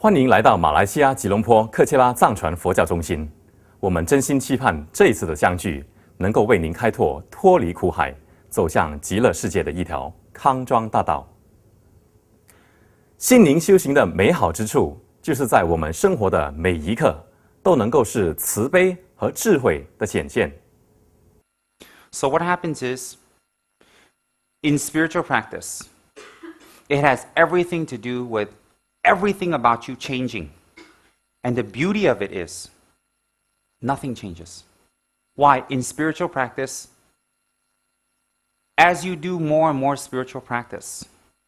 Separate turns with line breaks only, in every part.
欢迎来到马来西亚吉隆坡克切拉藏传佛教中心。我们真心期盼这一次的相聚，能够为您开拓脱离苦海、走向极乐世界的一条康庄大道。心灵修行的美好之处，就是在我们生活的每一刻，都能够是慈悲和智慧的显现。
So what happens is, in spiritual practice, it has everything to do with everything about you changing. And the beauty of it is, nothing changes. Why? In spiritual practice, as you do more and more spiritual practice,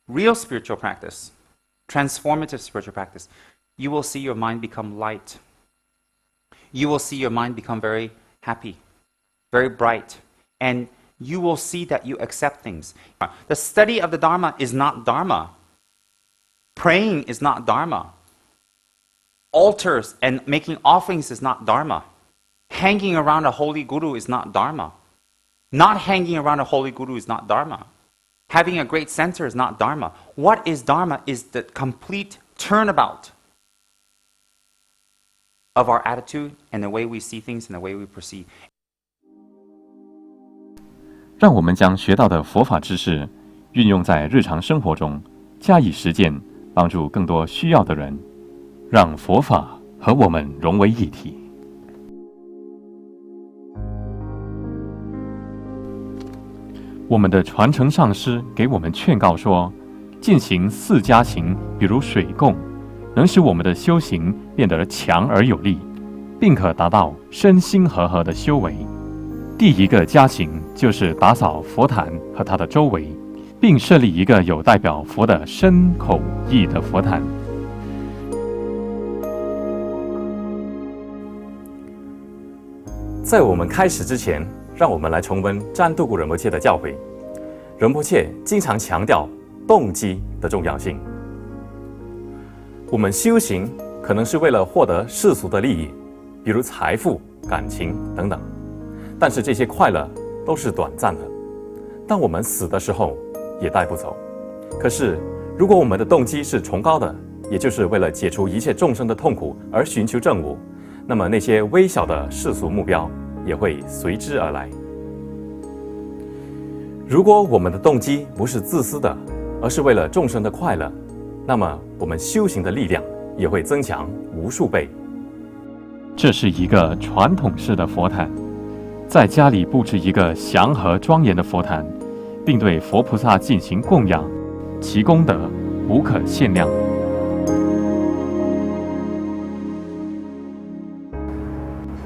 real spiritual practice, transformative spiritual practice, you will see your mind become light. You will see your mind become very happy, very bright, and you will see that you accept things. The study of the Dharma is not Dharma. Praying is not Dharma. Altars and making offerings is not Dharma. Hanging around a holy guru is not Dharma. Not hanging around a holy guru is not Dharma. Having a great center is not Dharma. What is Dharma is the complete turnabout of our attitude and the way we see things and the way we perceive.
让我们将学到的佛法知识运用在日常生活中，加以实践，帮助更多需要的人，让佛法和我们融为一体。我们的传承上师给我们劝告说，进行4加行，比如水供，能使我们的修行变得强而有力，并可达到身心和合的修为。第一个加行就是打扫佛坛和它的周围，并设立一个有代表佛的身口意的佛坛。
在我们开始之前，让我们来重温占杜古仁波切的教诲。仁波切经常强调动机的重要性。我们修行可能是为了获得世俗的利益，比如财富、感情等等，但是这些快乐都是短暂的，当我们死的时候也带不走。可是如果我们的动机是崇高的，也就是为了解除一切众生的痛苦而寻求正悟，那么那些微小的世俗目标也会随之而来。如果我们的动机不是自私的，而是为了众生的快乐，那么我们修行的力量也会增强无数倍。
这是一个传统式的佛坛，在家里布置一个祥和庄严的佛坛，并对佛菩萨进行供养，其功德无可限量。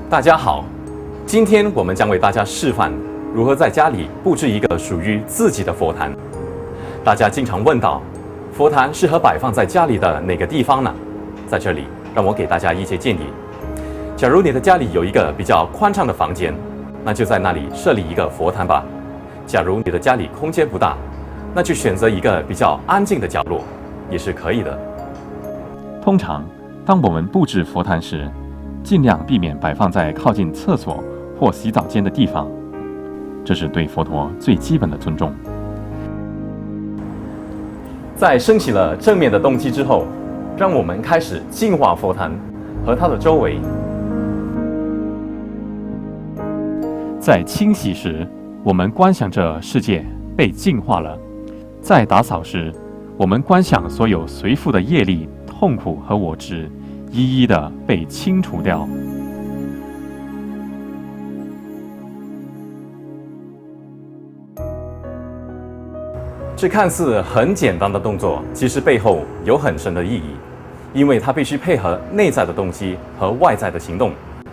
大家好，今天我们将为大家示范如何在家里布置一个属于自己的佛坛。大家经常问到，佛坛适合摆放在家里的哪个地方呢？在这里，让我给大家一些建议。假如你的家里有一个比较宽敞的房间，那就在那里设立一个佛坛吧。假如你的家里空间不大，那就选择一个比较安静的角落，也是可以的。
通常，当我们布置佛坛时，尽量避免摆放在靠近厕所或洗澡间的地方，这是对佛陀最基本的尊重。
在升起了正面的动机之后，让我们开始净化佛坛和它的周围。
在清洗时，我们观想着世界被净化了；在打扫时，我们观想所有随附的业力、痛苦和我执，一一的被清除掉。
这看似很简单的动作，其实背后有很深的意义，因为它必须配合内在的动机和外在的行动，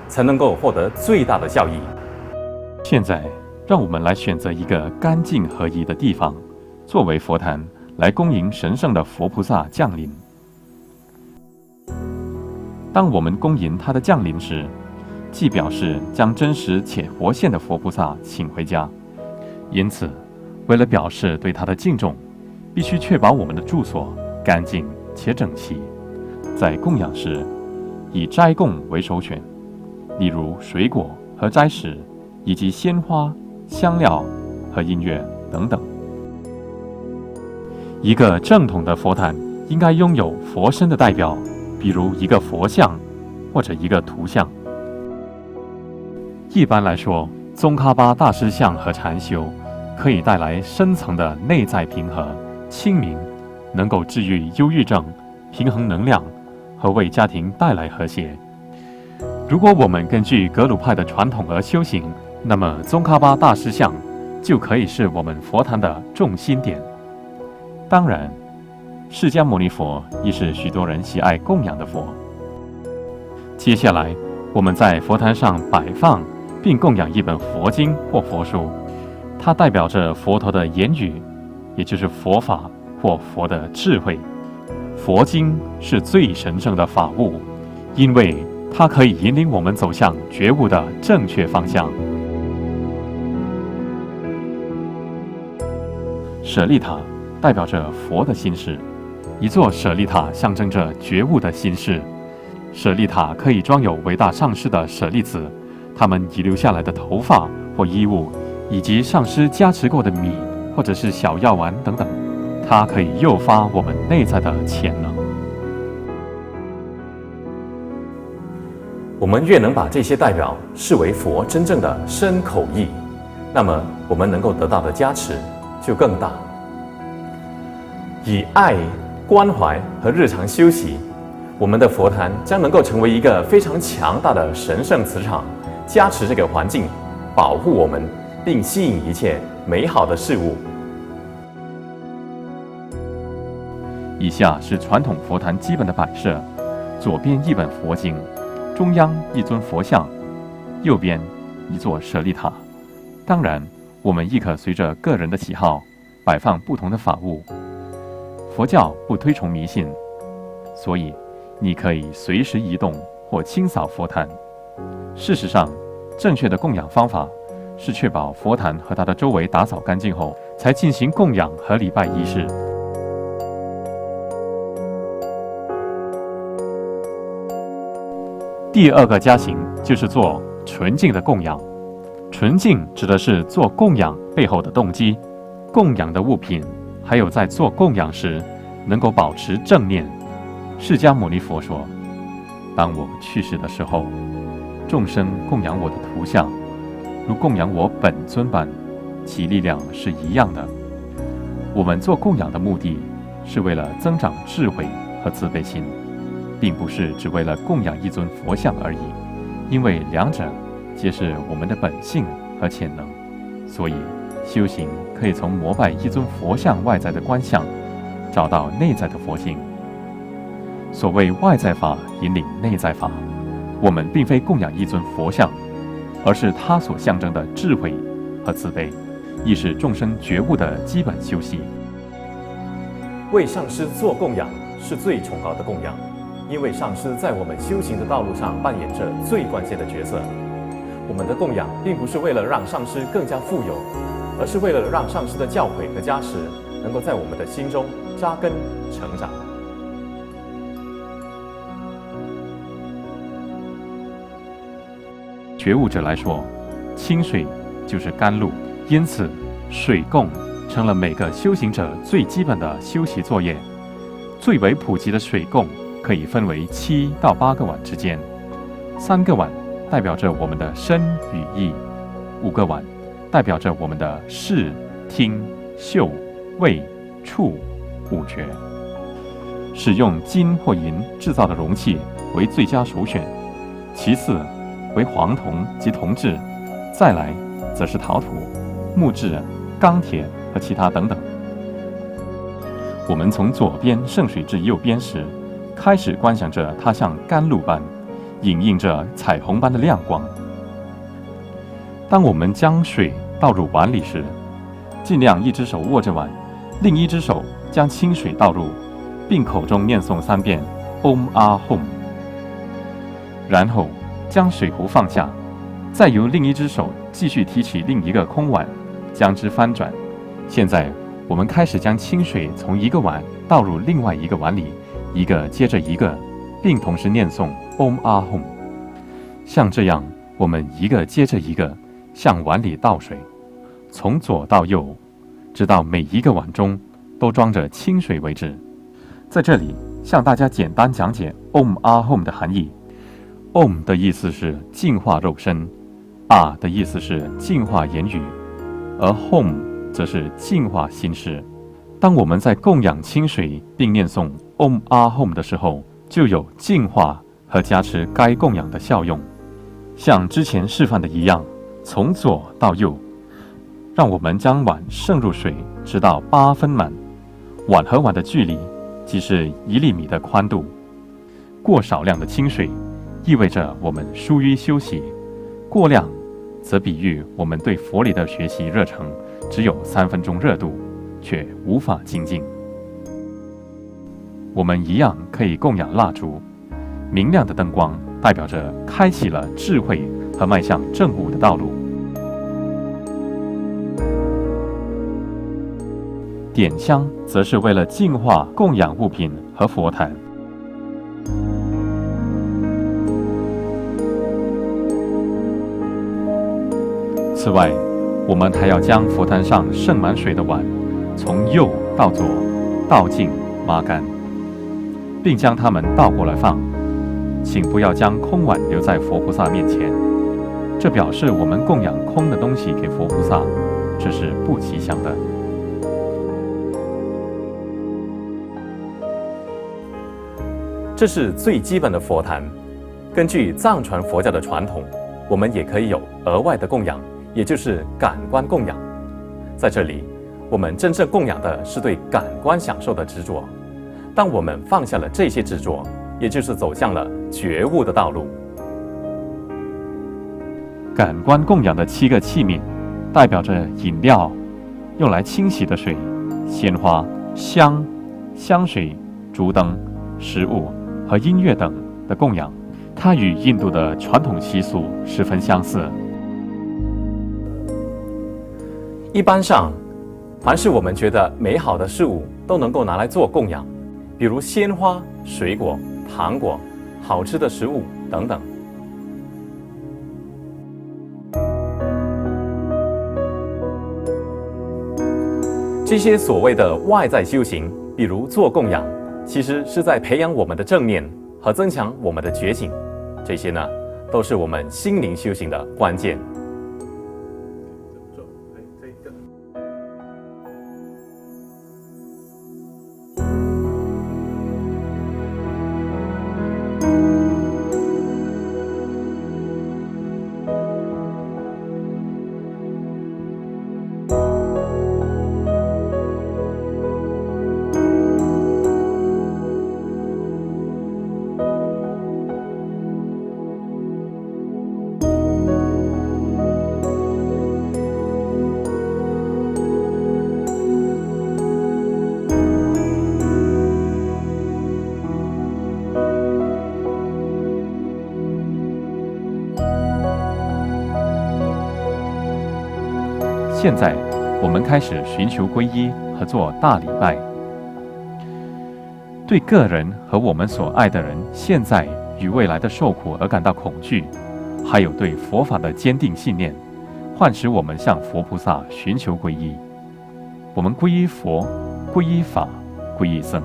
才能够获得最大的效益。
现在，让我们来选择一个干净合宜的地方，作为佛坛，来恭迎神圣的佛菩萨降临。当我们恭迎他的降临时，既表示将真实且活现的佛菩萨请回家，因此，为了表示对他的敬重，必须确保我们的住所干净且整齐。在供养时，以斋供为首选，例如水果和斋食，以及鲜花、香料和音乐等等。一个正统的佛坛应该拥有佛身的代表，比如一个佛像或者一个图像。一般来说，宗喀巴大师像和禅修可以带来深层的内在平和、清明，能够治愈忧郁症、平衡能量和为家庭带来和谐。如果我们根据格鲁派的传统而修行，那么宗喀巴大师像就可以是我们佛坛的重心点。当然，释迦牟尼佛亦是许多人喜爱供养的佛。接下来，我们在佛坛上摆放并供养一本佛经或佛书，它代表着佛陀的言语，也就是佛法或佛的智慧。佛经是最神圣的法物，因为它可以引领我们走向觉悟的正确方向。舍利塔代表着佛的心事，一座舍利塔象征着觉悟的心事。舍利塔可以装有伟大上师的舍利子，他们遗留下来的头发或衣物，以及上师加持过的米或者是小药丸等等，它可以诱发我们内在的潜能。
我们越能把这些代表视为佛真正的身口意，那么我们能够得到的加持就更大。以爱、关怀和日常修习，我们的佛坛将能够成为一个非常强大的神圣磁场，加持这个环境，保护我们，并吸引一切美好的事物。
以下是传统佛坛基本的摆设：左边一本佛经，中央一尊佛像，右边一座舍利塔。当然，我们亦可随着个人的喜好摆放不同的法物。佛教不推崇迷信，所以你可以随时移动或清扫佛坛。事实上，正确的供养方法是确保佛坛和它的周围打扫干净后，才进行供养和礼拜仪式。第二个加行就是做纯净的供养。纯净指的是做供养背后的动机，供养的物品，还有在做供养时能够保持正念。释迦牟尼佛说：“当我去世的时候，众生供养我的图像，如供养我本尊般，其力量是一样的。”我们做供养的目的是为了增长智慧和慈悲心，并不是只为了供养一尊佛像而已，因为两者皆是我们的本性和潜能。所以修行可以从膜拜一尊佛像外在的观相，找到内在的佛性。所谓外在法引领内在法，我们并非供养一尊佛像，而是它所象征的智慧和慈悲，亦是众生觉悟的基本修习。
为上师做供养是最崇高的供养，因为上师在我们修行的道路上扮演着最关键的角色。我们的供养并不是为了让上师更加富有，而是为了让上师的教诲和加持能够在我们的心中扎根成长。
觉悟者来说，清水就是甘露，因此水供成了每个修行者最基本的修习作业。最为普及的水供可以分为7到8个碗之间，3个碗代表着我们的身与意，5个碗代表着我们的视、听、嗅、味、触5觉。使用金或银制造的容器为最佳首选，其次为黄铜及铜制，再来则是陶土、木质、钢铁和其他等等。我们从左边圣水至右边时，开始观想着它像甘露般，影映着彩虹般的亮光。当我们将水倒入碗里时，尽量一只手握着碗，另一只手将清水倒入，并口中念诵3遍 Om Ah Hum， 然后将水壶放下，再由另一只手继续提起另一个空碗，将之翻转。现在我们开始将清水从一个碗倒入另外一个碗里，一个接着一个，并同时念诵 Om Ah Hum。 像这样，我们一个接着一个向碗里倒水，从左到右，直到每一个碗中都装着清水为止。在这里向大家简单讲解 Om Ahom 的含义。Om 的意思是净化肉身，啊的意思是净化言语，而 Hom 则是净化心事。当我们在供养清水并念诵 Om Ahom 的时候，就有净化和加持该供养的效用。像之前示范的一样，从左到右，让我们将碗盛入水，直到8分满。碗和碗的距离即是1厘米的宽度。过少量的清水意味着我们疏于休息，过量则比喻我们对佛理的学习热忱只有3分钟热度，却无法精进。我们一样可以供养蜡烛，明亮的灯光代表着开启了智慧和迈向正悟的道路。点香则是为了净化供养物品和佛坛。此外，我们还要将佛坛上盛满水的碗从右到左倒进抹干，并将它们倒过来放。请不要将空碗留在佛菩萨面前，这表示我们供养空的东西给佛菩萨，这是不吉祥的。
这是最基本的佛坛。根据藏传佛教的传统，我们也可以有额外的供养，也就是感官供养。在这里，我们真正供养的是对感官享受的执着。当我们放下了这些执着，也就是走向了觉悟的道路。
感官供养的7个器皿，代表着饮料、用来清洗的水、鲜花、香、香水、烛灯、食物和音乐等的供养。它与印度的传统习俗十分相似。
一般上，凡是我们觉得美好的事物都能够拿来做供养，比如鲜花、水果、糖果、好吃的食物等等。这些所谓的外在修行，比如做供养，其实是在培养我们的正念和增强我们的觉醒。这些呢，都是我们心灵修行的关键。
现在，我们开始寻求皈依和做大礼拜。对个人和我们所爱的人现在与未来的受苦而感到恐惧，还有对佛法的坚定信念，唤使我们向佛菩萨寻求皈依。我们皈依佛，皈依法，皈依僧。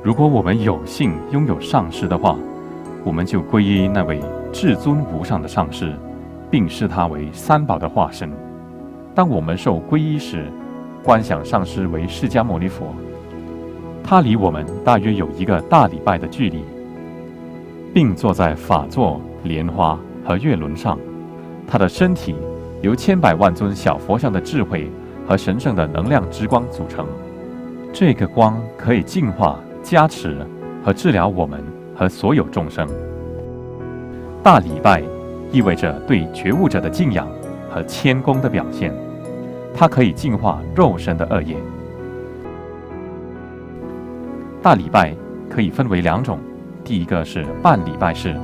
如果我们有幸拥有上师的话，我们就皈依那位至尊无上的上师，并视他为三宝的化身。当我们受皈依时，观想上师为释迦牟尼佛，他离我们大约有一个大礼拜的距离，并坐在法座、莲花和月轮上。他的身体由千百万尊小佛像的智慧和神圣的能量之光组成。这个光可以净化、加持和治疗我们和所有众生。大礼拜意味着对觉悟者的敬仰和谦恭的表现，它可以净化肉身的恶业。大礼拜可以分为2种，第一个是半礼拜式，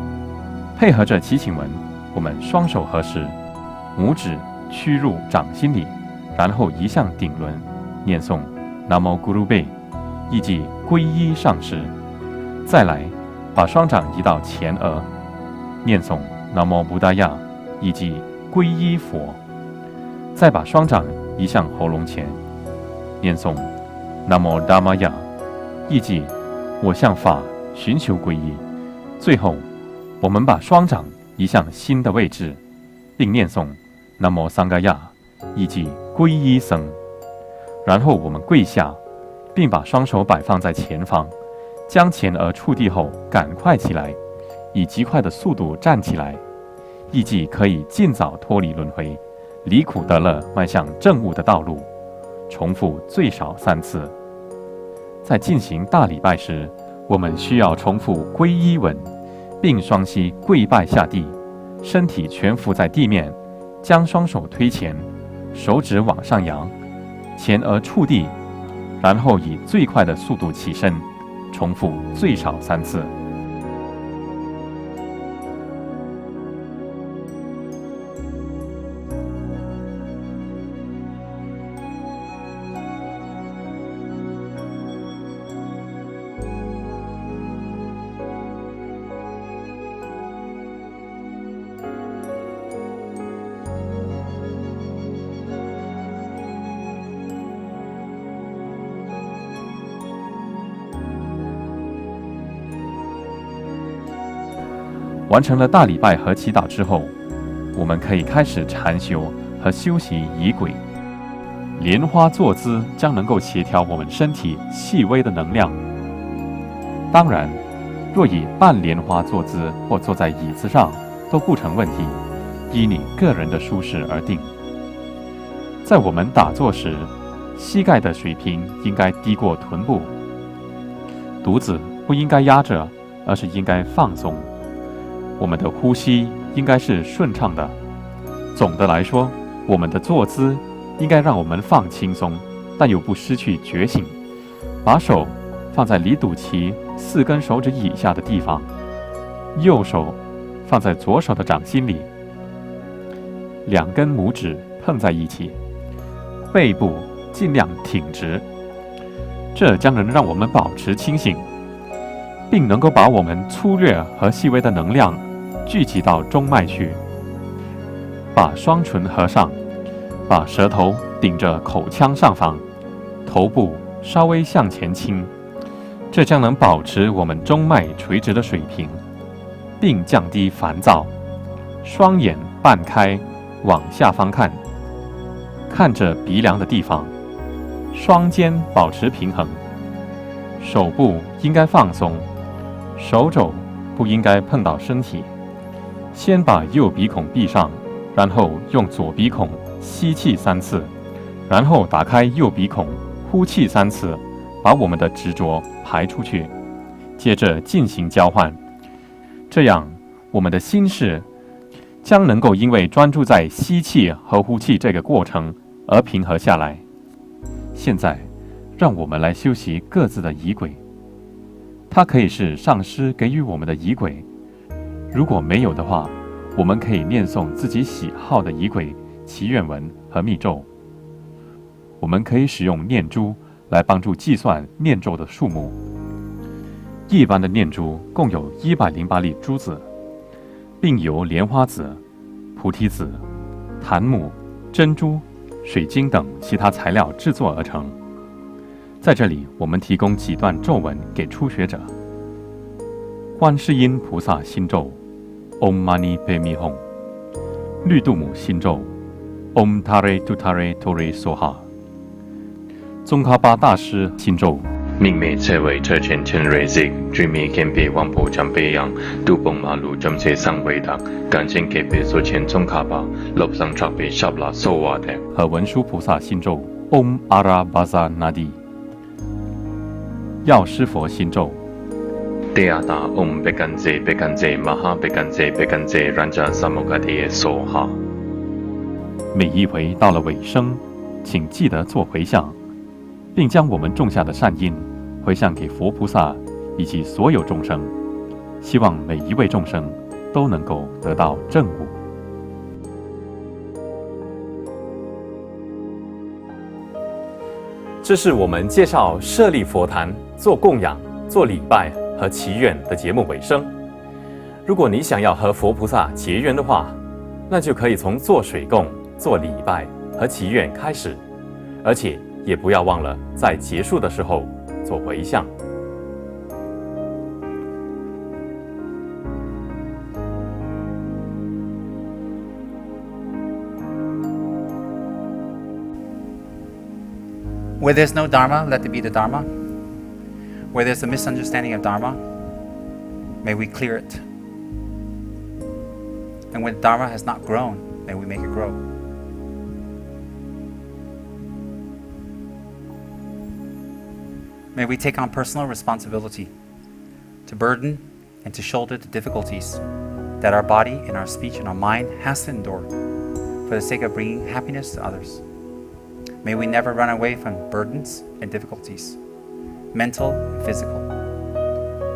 配合着祈请文，我们双手合十，拇指屈入掌心里，然后移向顶轮，念诵南无咕噜贝，意即皈依上师。再来，把双掌移到前额，念诵南无布达亚，意即皈依佛。再把双掌移向喉咙前，念诵南无达玛雅，意即我向法寻求皈依。最后，我们把双掌移向心的位置，并念诵南无桑嘎亚，以及皈依僧。然后我们跪下，并把双手摆放在前方，将前额触地后赶快起来，以极快的速度站起来，意即可以尽早脱离轮回，离苦得乐，迈向正悟的道路。重复最少3次。在进行大礼拜时，我们需要重复皈依文，并双膝跪拜下地，身体全伏在地面，将双手推前，手指往上扬，前额触地，然后以最快的速度起身，重复最少3次。完成了大礼拜和祈祷之后，我们可以开始禅修和修习仪轨。莲花坐姿将能够协调我们身体细微的能量。当然，若以半莲花坐姿或坐在椅子上都不成问题，依你个人的舒适而定。在我们打坐时，膝盖的水平应该低过臀部，肚子不应该压着，而是应该放松。我们的呼吸应该是顺畅的。总的来说，我们的坐姿应该让我们放轻松，但又不失去觉醒。把手放在离肚脐4根手指以下的地方，右手放在左手的掌心里，2根拇指碰在一起，背部尽量挺直，这将能让我们保持清醒，并能够把我们粗略和细微的能量聚集到中脉去。把双唇合上，把舌头顶着口腔上方，头部稍微向前倾，这将能保持我们中脉垂直的水平，并降低烦躁。双眼半开，往下方看，看着鼻梁的地方，双肩保持平衡，手部应该放松，手肘不应该碰到身体。先把右鼻孔闭上，然后用左鼻孔吸气3次，然后打开右鼻孔，呼气3次，把我们的执着排出去。接着进行交换，这样我们的心事将能够因为专注在吸气和呼气这个过程而平和下来。现在，让我们来修习各自的仪轨。它可以是上师给予我们的仪轨，如果没有的话，我们可以念诵自己喜好的仪轨、祈愿文和密咒。我们可以使用念珠来帮助计算念咒的数目。一般的念珠共有108粒珠子，并由莲花籽、菩提子、檀木、珍珠、水晶等其他材料制作而成。在这里，我们提供几段咒文给初学者。观世音菩萨心咒 Om Mani Padme Hum， 绿度母心咒 Om Tare Tutare Tore Soha， 宗喀巴大师心咒
命美切为车前千瑞zik，居米堪别王婆将别样，杜崩马路将切上维达，感情给别所前宗喀巴，落上差别沙拉索瓦的
和文殊菩萨心咒 Om Ara Baza Nadi， 药师佛心咒
地亚达 Om Bekanze Bekanze Maha Bekanze Bekanze Ranja Samogadi Soha。
每一回到了尾声，请记得做回向，并将我们种下的善因回向给佛菩萨以及所有众生，希望每一位众生都能够得到正悟。
这是我们介绍设立佛坛、做供养、做礼拜和祈愿的节目尾声。如果你想要和佛菩萨结缘的话，那就可以从做水供、做礼拜和祈愿开始，而且也不要忘了在结束的时候做回向。
Where there's no Dharma, let there be the Dharma. Where there's a misunderstanding of Dharma, may we clear it. And when Dharma has not grown, may we make it grow. May we take on personal responsibility to burden and to shoulder the difficulties that our body and our speech and our mind has to endure for the sake of bringing happiness to others. May we never run away from burdens and difficulties, mental and physical,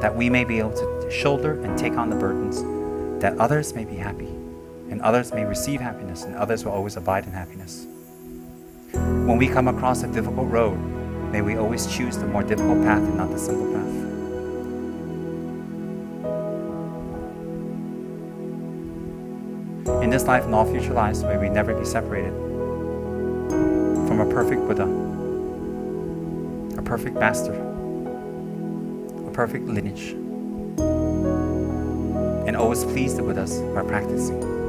that we may be able to shoulder and take on the burdens, that others may be happy, and others may receive happiness, and others will always abide in happiness. When we come across a difficult road, may we always choose the more difficult path and not the simple path. In this life and all future lives, may we never be separated from a perfect Buddha, a perfect master, a perfect lineage, and always please the Buddhas by practicing.